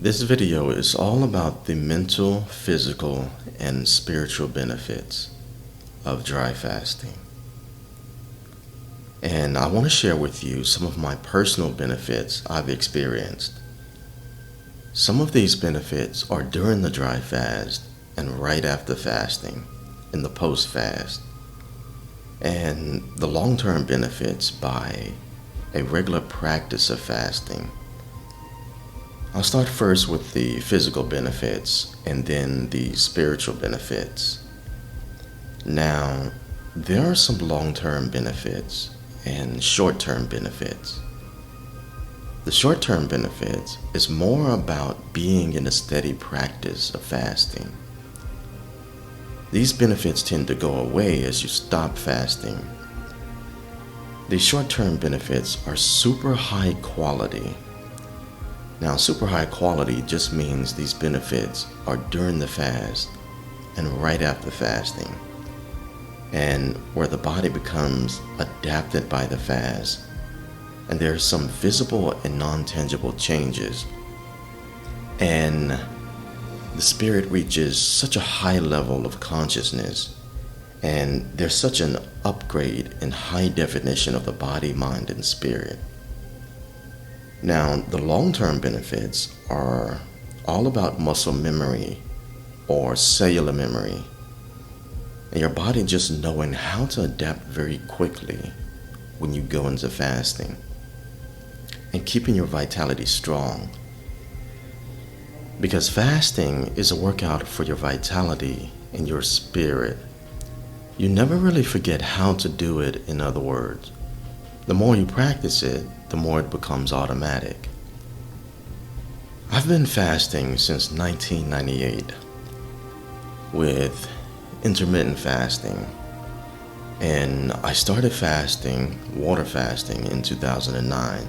This video is all about the mental, physical, and spiritual benefits of dry fasting. And I want to share with you some of my personal benefits I've experienced. Some of these benefits are during the dry fast and right after fasting, in the post-fast, and the long-term benefits by a regular practice of fasting. I'll start first with the physical benefits and then the spiritual benefits. Now, there are some long-term benefits and short-term benefits. The short-term benefits is more about being in a steady practice of fasting. These benefits tend to go away as you stop fasting. The short-term benefits are super high quality. Now, super high quality just means these benefits are during the fast and right after fasting, and where the body becomes adapted by the fast, and there are some visible and non-tangible changes, and the spirit reaches such a high level of consciousness, and there's such an upgrade in high definition of the body, mind, and spirit. Now, the long-term benefits are all about muscle memory or cellular memory, and your body just knowing how to adapt very quickly when you go into fasting, and keeping your vitality strong. Because fasting is a workout for your vitality and your spirit. You never really forget how to do it, in other words. The more you practice it, the more it becomes automatic. I've been fasting since 1998 with intermittent fasting, and I started fasting, water fasting, in 2009.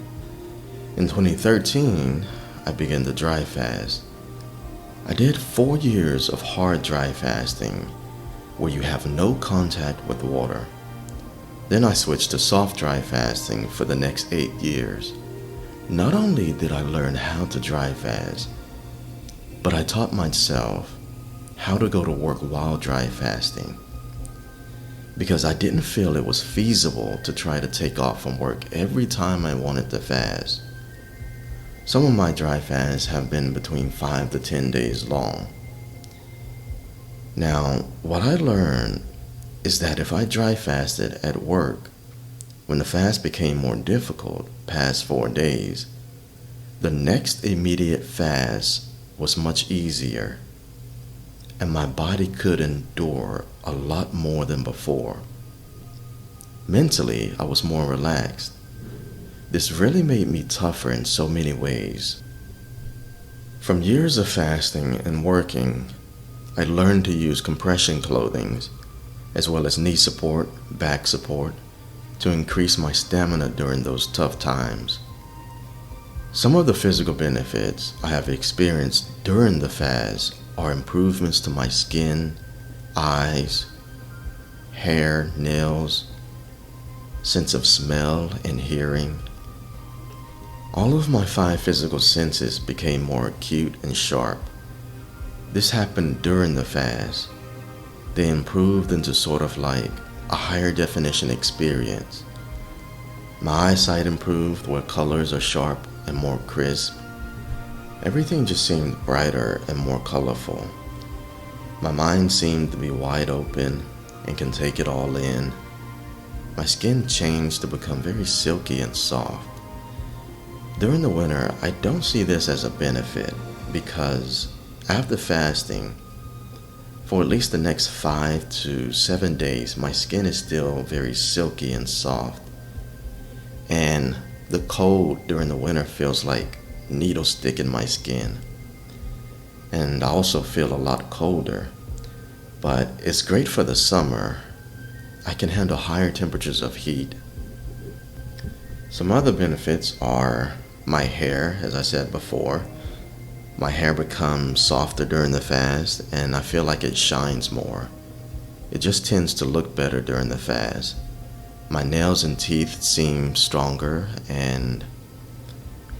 In 2013, I began the dry fast. I did 4 years of hard dry fasting where you have no contact with water. Then I switched to soft dry fasting for the next 8 years. Not only did I learn how to dry fast, but I taught myself how to go to work while dry fasting, because I didn't feel it was feasible to try to take off from work every time I wanted to fast. Some of my dry fasts have been between 5 to 10 days long. Now, what I learned is that if I dry fasted at work, when the fast became more difficult past 4 days, the next immediate fast was much easier, and my body could endure a lot more than before. Mentally, I was more relaxed. This really made me tougher in so many ways. From years of fasting and working, I learned to use compression clothing, as well as knee support, back support, to increase my stamina during those tough times. Some of the physical benefits I have experienced during the fast are improvements to my skin, eyes, hair, nails, sense of smell and hearing. All of my 5 physical senses became more acute and sharp. This happened during the fast. They improved into sort of like a higher definition experience. My eyesight improved where colors are sharp and more crisp. Everything just seemed brighter and more colorful. My mind seemed to be wide open and can take it all in. My skin changed to become very silky and soft. During the winter, I don't see this as a benefit because after fasting, for at least the next 5 to 7 days, my skin is still very silky and soft. And the cold during the winter feels like needles stick in my skin. And I also feel a lot colder. But it's great for the summer. I can handle higher temperatures of heat. Some other benefits are my hair, as I said before. My hair becomes softer during the fast, and I feel like it shines more. It just tends to look better during the fast. My nails and teeth seem stronger, and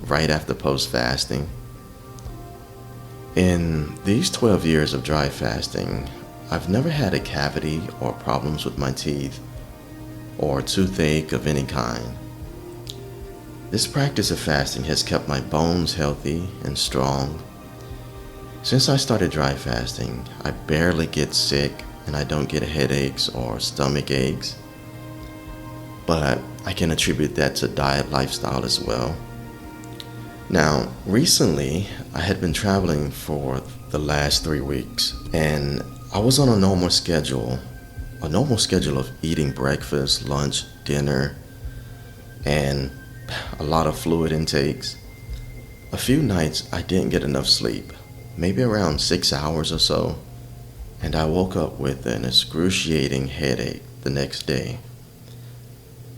right after post-fasting, In these 12 years of dry fasting, I've never had a cavity or problems with my teeth or toothache of any kind. This practice of fasting has kept my bones healthy and strong. Since I started dry fasting, I barely get sick and I don't get headaches or stomach aches. But I can attribute that to diet lifestyle as well. Now, recently, I had been traveling for the last 3 weeks, and I was on a normal schedule of eating breakfast, lunch, dinner, and a lot of fluid intakes. A few nights I didn't get enough sleep, maybe around 6 hours or so, and I woke up with an excruciating headache the next day.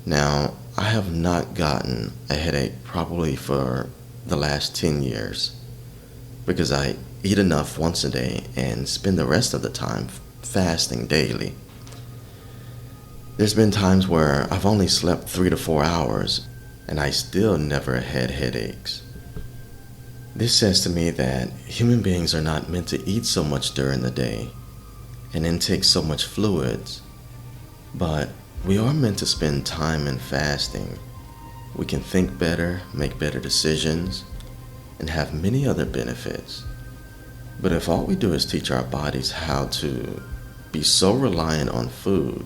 Now, I have not gotten a headache probably for the last 10 years because I eat enough once a day and spend the rest of the time fasting daily. There's been times where I've only slept 3 to 4 hours and I still never had headaches. This says to me that human beings are not meant to eat so much during the day and intake so much fluids, but we are meant to spend time in fasting. We can think better, make better decisions, and have many other benefits. But if all we do is teach our bodies how to be so reliant on food,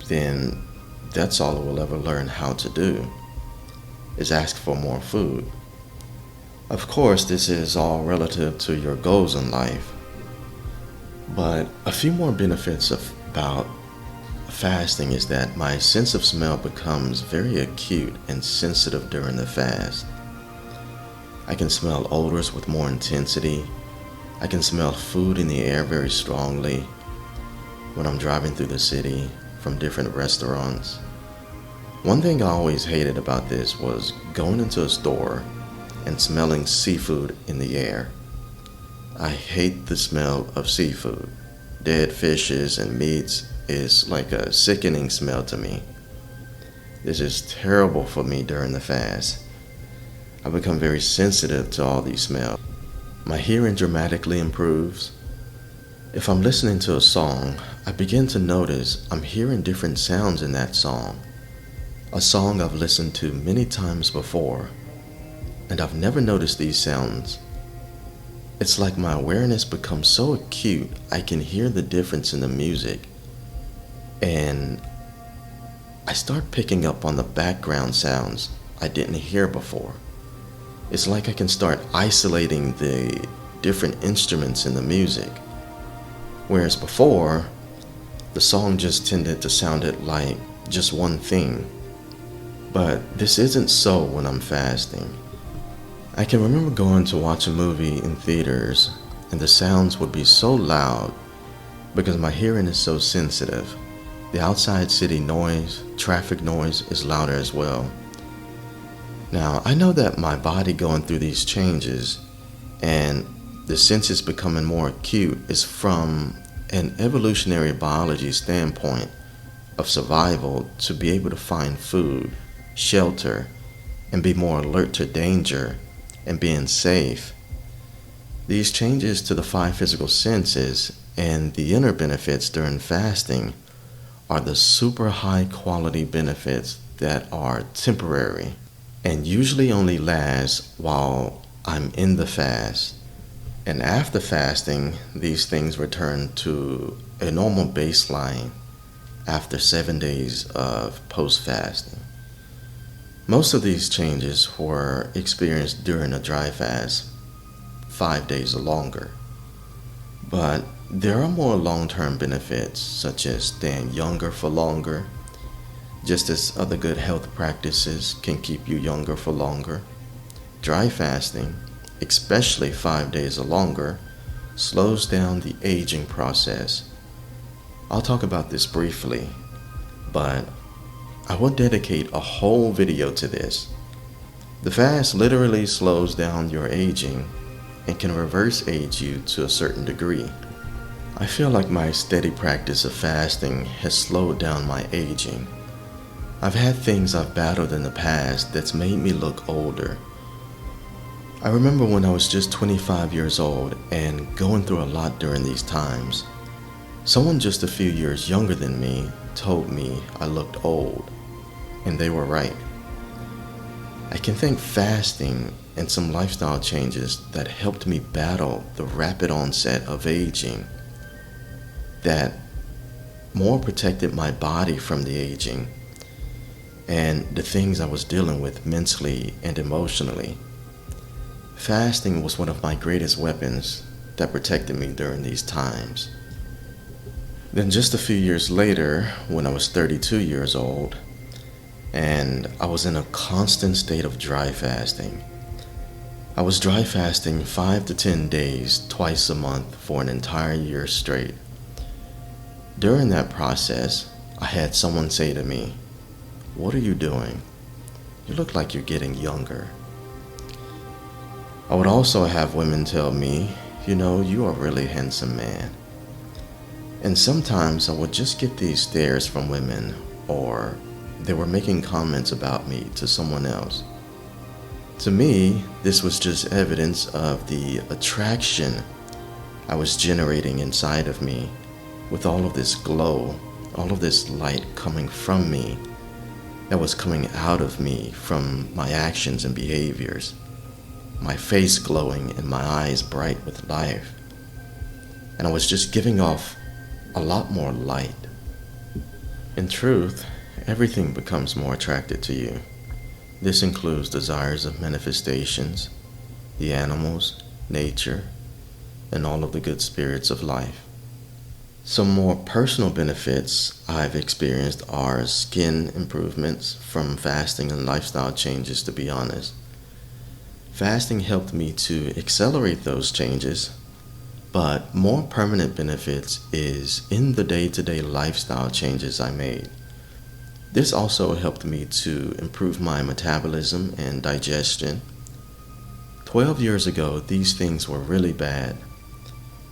then that's all we'll ever learn how to do, is ask for more food. Of course, this is all relative to your goals in life, but a few more benefits about fasting is that my sense of smell becomes very acute and sensitive during the fast. I can smell odors with more intensity. I can smell food in the air very strongly when I'm driving through the city from different restaurants. One thing I always hated about this was going into a store and smelling seafood in the air. I hate the smell of seafood. Dead fishes and meats is like a sickening smell to me. This is terrible for me during the fast. I become very sensitive to all these smells. My hearing dramatically improves. If I'm listening to a song, I begin to notice I'm hearing different sounds in that song. A song I've listened to many times before, and I've never noticed these sounds. It's like my awareness becomes so acute, I can hear the difference in the music. And I start picking up on the background sounds I didn't hear before. It's like I can start isolating the different instruments in the music. Whereas before, the song just tended to sound like just one thing. But this isn't so when I'm fasting. I can remember going to watch a movie in theaters and the sounds would be so loud because my hearing is so sensitive. The outside city noise, traffic noise is louder as well. Now, I know that my body going through these changes and the senses becoming more acute is from an evolutionary biology standpoint of survival to be able to find food, shelter, and be more alert to danger and being safe. These changes to the 5 physical senses and the inner benefits during fasting are the super high quality benefits that are temporary and usually only last while I'm in the fast. And after fasting, these things return to a normal baseline after 7 days of post-fasting. Most of these changes were experienced during a dry fast, 5 days or longer. But there are more long-term benefits, such as staying younger for longer, just as other good health practices can keep you younger for longer. Dry fasting, especially 5 days or longer, slows down the aging process. I'll talk about this briefly, but I will dedicate a whole video to this. The fast literally slows down your aging and can reverse age you to a certain degree. I feel like my steady practice of fasting has slowed down my aging. I've had things I've battled in the past that's made me look older. I remember when I was just 25 years old and going through a lot during these times. Someone just a few years younger than me told me I looked old, and they were right. I can thank fasting and some lifestyle changes that helped me battle the rapid onset of aging, that more protected my body from the aging and the things I was dealing with mentally and emotionally. Fasting was one of my greatest weapons that protected me during these times. Then just a few years later, when I was 32 years old, and I was in a constant state of dry fasting. I was dry fasting 5 to 10 days twice a month for an entire year straight. During that process, I had someone say to me, "What are you doing? You look like you're getting younger." I would also have women tell me, "You are a really handsome man." And sometimes I would just get these stares from women, or they were making comments about me to someone else. To me, this was just evidence of the attraction I was generating inside of me with all of this glow, all of this light coming from me that was coming out of me from my actions and behaviors, my face glowing and my eyes bright with life. And I was just giving off a lot more light. In truth, everything becomes more attracted to you. This includes desires of manifestations, the animals, nature, and all of the good spirits of life. Some more personal benefits I've experienced are skin improvements from fasting and lifestyle changes, to be honest. Fasting helped me to accelerate those changes, but more permanent benefits is in the day-to-day lifestyle changes I made. This also helped me to improve my metabolism and digestion. 12 years ago, these things were really bad.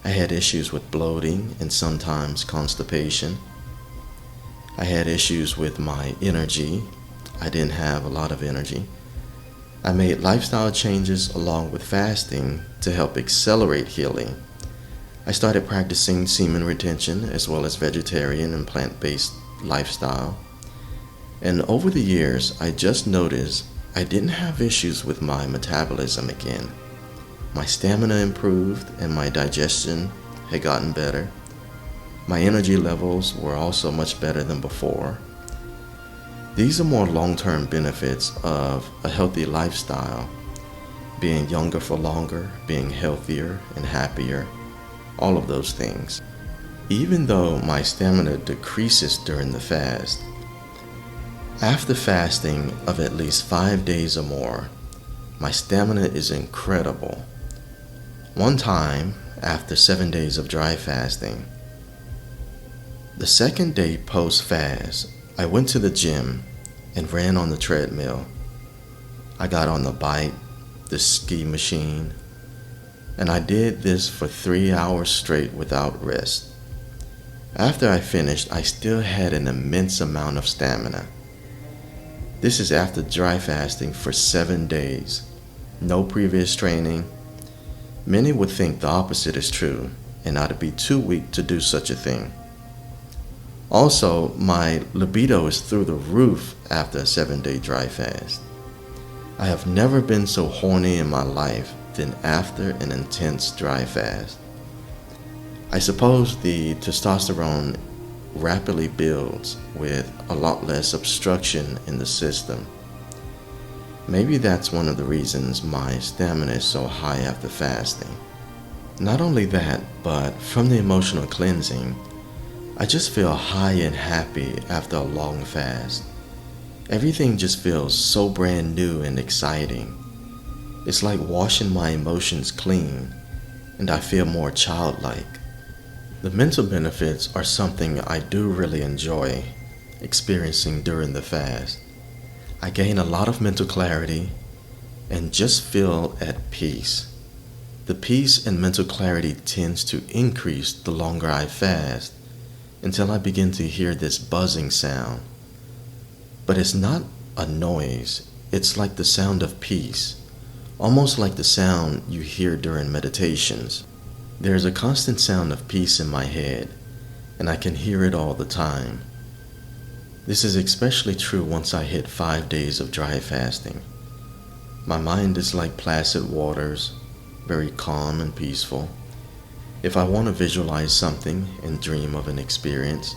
I had issues with bloating and sometimes constipation. I had issues with my energy. I didn't have a lot of energy. I made lifestyle changes along with fasting to help accelerate healing. I started practicing semen retention as well as vegetarian and plant-based lifestyle. And over the years, I just noticed I didn't have issues with my metabolism again. My stamina improved and my digestion had gotten better. My energy levels were also much better than before. These are more long-term benefits of a healthy lifestyle, being younger for longer, being healthier and happier, all of those things. Even though my stamina decreases during the fast, after fasting of at least 5 days or more, my stamina is incredible. One time, after 7 days of dry fasting, the second day post-fast, I went to the gym and ran on the treadmill. I got on the bike, the ski machine, and I did this for 3 hours straight without rest. After I finished, I still had an immense amount of stamina. This is after dry fasting for 7 days. No previous training. Many would think the opposite is true, and I'd be too weak to do such a thing. Also, my libido is through the roof after a 7-day dry fast. I have never been so horny in my life than after an intense dry fast. I suppose the testosterone rapidly builds with a lot less obstruction in the system. Maybe that's one of the reasons my stamina is so high after fasting. Not only that, but from the emotional cleansing, I just feel high and happy after a long fast. Everything just feels so brand new and exciting. It's like washing my emotions clean, and I feel more childlike. The mental benefits are something I do really enjoy experiencing during the fast. I gain a lot of mental clarity and just feel at peace. The peace and mental clarity tends to increase the longer I fast until I begin to hear this buzzing sound. But it's not a noise, it's like the sound of peace, almost like the sound you hear during meditations. There is a constant sound of peace in my head, and I can hear it all the time. This is especially true once I hit 5 days of dry fasting. My mind is like placid waters, very calm and peaceful. If I want to visualize something and dream of an experience,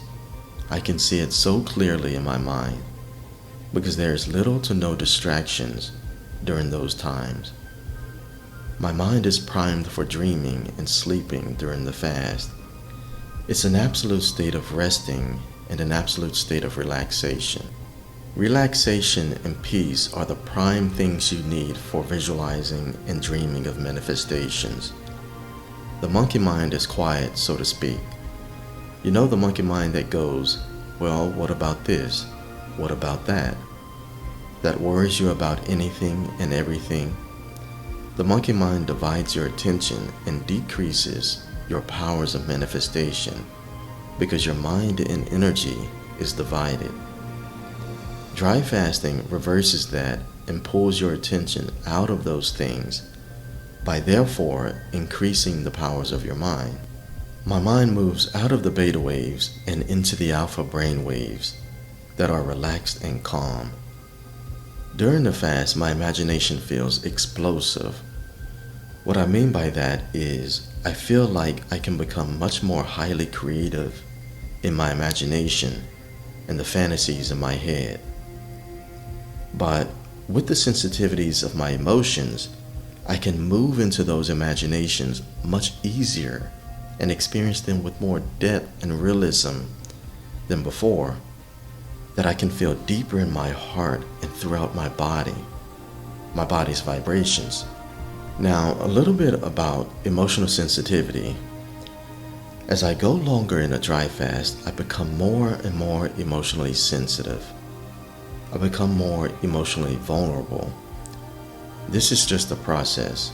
I can see it so clearly in my mind because there is little to no distractions during those times. My mind is primed for dreaming and sleeping during the fast. It's an absolute state of resting and an absolute state of relaxation. Relaxation and peace are the prime things you need for visualizing and dreaming of manifestations. The monkey mind is quiet, so to speak. You know the monkey mind that goes, well, what about this? What about that? That worries you about anything and everything. The monkey mind divides your attention and decreases your powers of manifestation because your mind and energy is divided. Dry fasting reverses that and pulls your attention out of those things by therefore increasing the powers of your mind. My mind moves out of the beta waves and into the alpha brain waves that are relaxed and calm. During the fast, my imagination feels explosive. What I mean by that is I feel like I can become much more highly creative in my imagination and the fantasies in my head. But with the sensitivities of my emotions, I can move into those imaginations much easier and experience them with more depth and realism than before, that I can feel deeper in my heart and throughout my body's vibrations. Now, a little bit about emotional sensitivity. As I go longer in a dry fast, I become more and more emotionally sensitive. I become more emotionally vulnerable. This is just a process.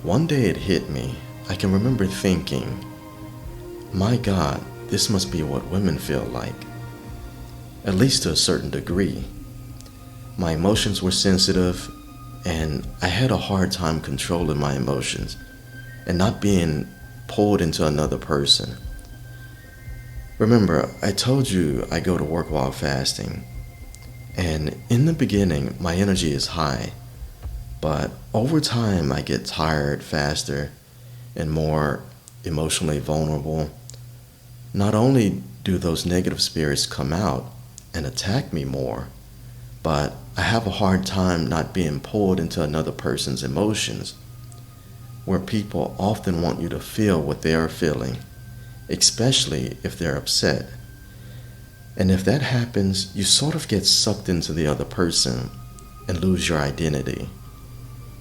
One day it hit me. I can remember thinking, my God, this must be what women feel like, at least to a certain degree. My emotions were sensitive, and I had a hard time controlling my emotions and not being pulled into another person. Remember, I told you I go to work while fasting, and in the beginning, my energy is high, but over time, I get tired faster and more emotionally vulnerable. Not only do those negative spirits come out and attack me more, but I have a hard time not being pulled into another person's emotions, where people often want you to feel what they are feeling, especially if they're upset. And if that happens, you sort of get sucked into the other person and lose your identity.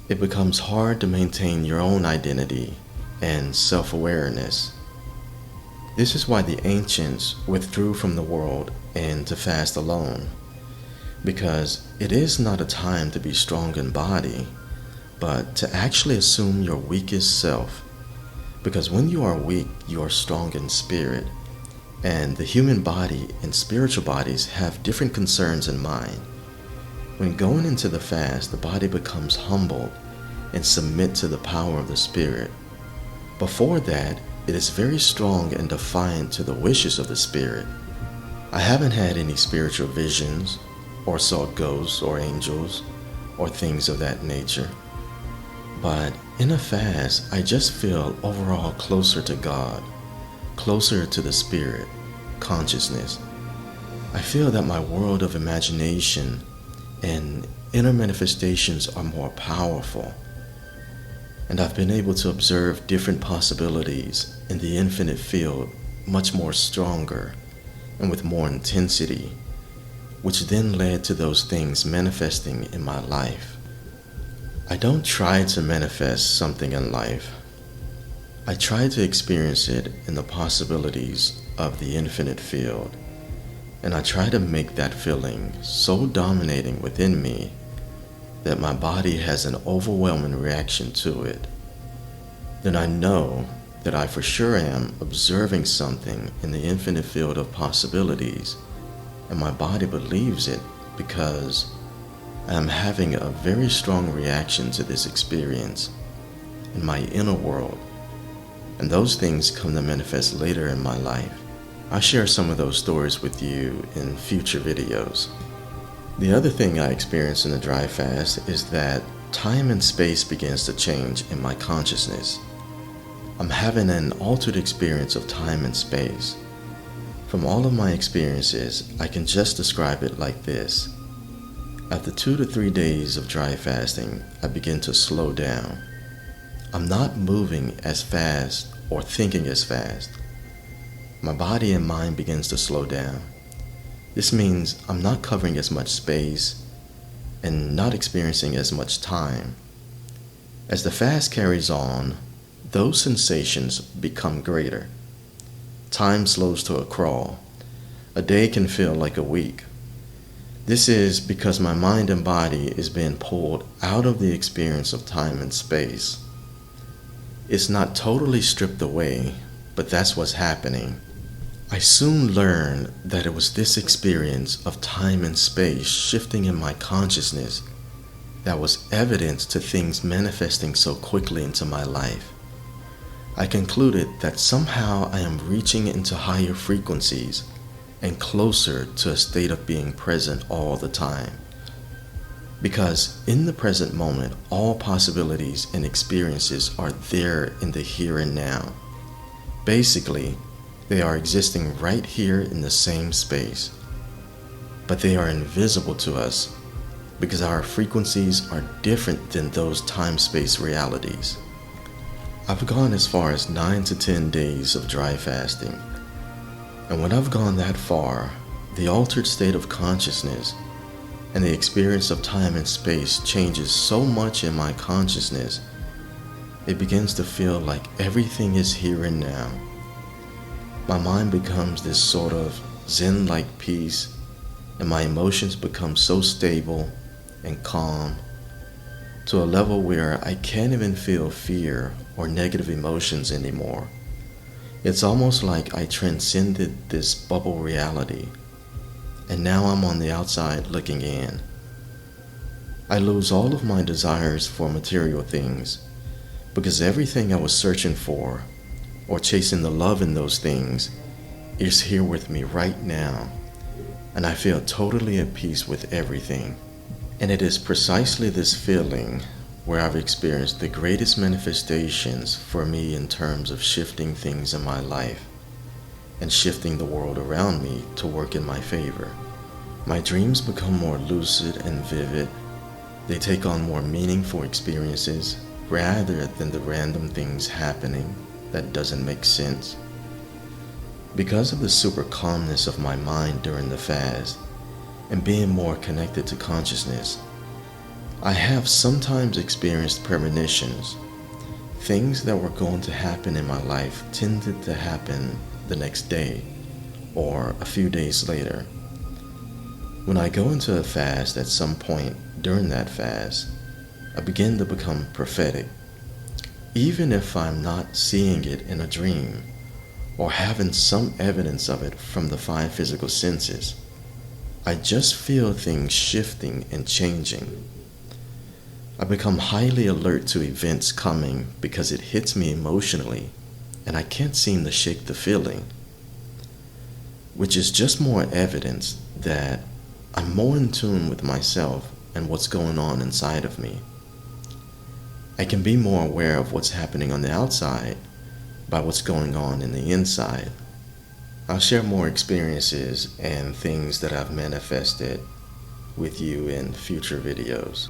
It becomes hard to maintain your own identity and self-awareness. This is why the ancients withdrew from the world and to fast alone, because it is not a time to be strong in body, but to actually assume your weakest self. Because when you are weak, you are strong in spirit, and the human body and spiritual bodies have different concerns in mind. When going into the fast, the body becomes humbled and submit to the power of the spirit. Before that, it is very strong and defiant to the wishes of the spirit. I haven't had any spiritual visions or saw ghosts or angels or things of that nature. But in a fast, I just feel overall closer to God, closer to the spirit, consciousness. I feel that my world of imagination and inner manifestations are more powerful, and I've been able to observe different possibilities in the infinite field much more stronger and with more intensity, which then led to those things manifesting in my life. I don't try to manifest something in life. I try to experience it in the possibilities of the infinite field, and I try to make that feeling so dominating within me that my body has an overwhelming reaction to it. Then I know that I for sure am observing something in the infinite field of possibilities, and my body believes it because I am having a very strong reaction to this experience in my inner world, and those things come to manifest later in my life. I'll share some of those stories with you in future videos. The other thing I experience in the dry fast is that time and space begins to change in my consciousness. I'm having an altered experience of time and space. From all of my experiences, I can just describe it like this. After 2 to 3 days of dry fasting, I begin to slow down. I'm not moving as fast or thinking as fast. My body and mind begins to slow down. This means I'm not covering as much space and not experiencing as much time. As the fast carries on, those sensations become greater. Time slows to a crawl. A day can feel like a week. This is because my mind and body is being pulled out of the experience of time and space. It's not totally stripped away, but that's what's happening. I soon learned that it was this experience of time and space shifting in my consciousness that was evidence to things manifesting so quickly into my life. I concluded that somehow I am reaching into higher frequencies and closer to a state of being present all the time. Because in the present moment, all possibilities and experiences are there in the here and now. Basically, they are existing right here in the same space, but they are invisible to us because our frequencies are different than those time-space realities. I've gone as far as 9 to 10 days of dry fasting, and when I've gone that far, the altered state of consciousness and the experience of time and space changes so much in my consciousness, it begins to feel like everything is here and now. My mind becomes this sort of Zen-like peace, and my emotions become so stable and calm to a level where I can't even feel fear or negative emotions anymore. It's almost like I transcended this bubble reality, and now I'm on the outside looking in. I lose all of my desires for material things because everything I was searching for or chasing the love in those things is here with me right now, and I feel totally at peace with everything. And it is precisely this feeling where I've experienced the greatest manifestations for me in terms of shifting things in my life and shifting the world around me to work in my favor. My dreams become more lucid and vivid. They take on more meaningful experiences rather than the random things happening that doesn't make sense. Because of the super calmness of my mind during the fast and being more connected to consciousness, I have sometimes experienced premonitions. Things that were going to happen in my life tended to happen the next day or a few days later. When I go into a fast at some point during that fast, I begin to become prophetic. Even if I'm not seeing it in a dream or having some evidence of it from the 5 physical senses, I just feel things shifting and changing. I become highly alert to events coming because it hits me emotionally and I can't seem to shake the feeling, which is just more evidence that I'm more in tune with myself and what's going on inside of me. I can be more aware of what's happening on the outside by what's going on in the inside. I'll share more experiences and things that I've manifested with you in future videos.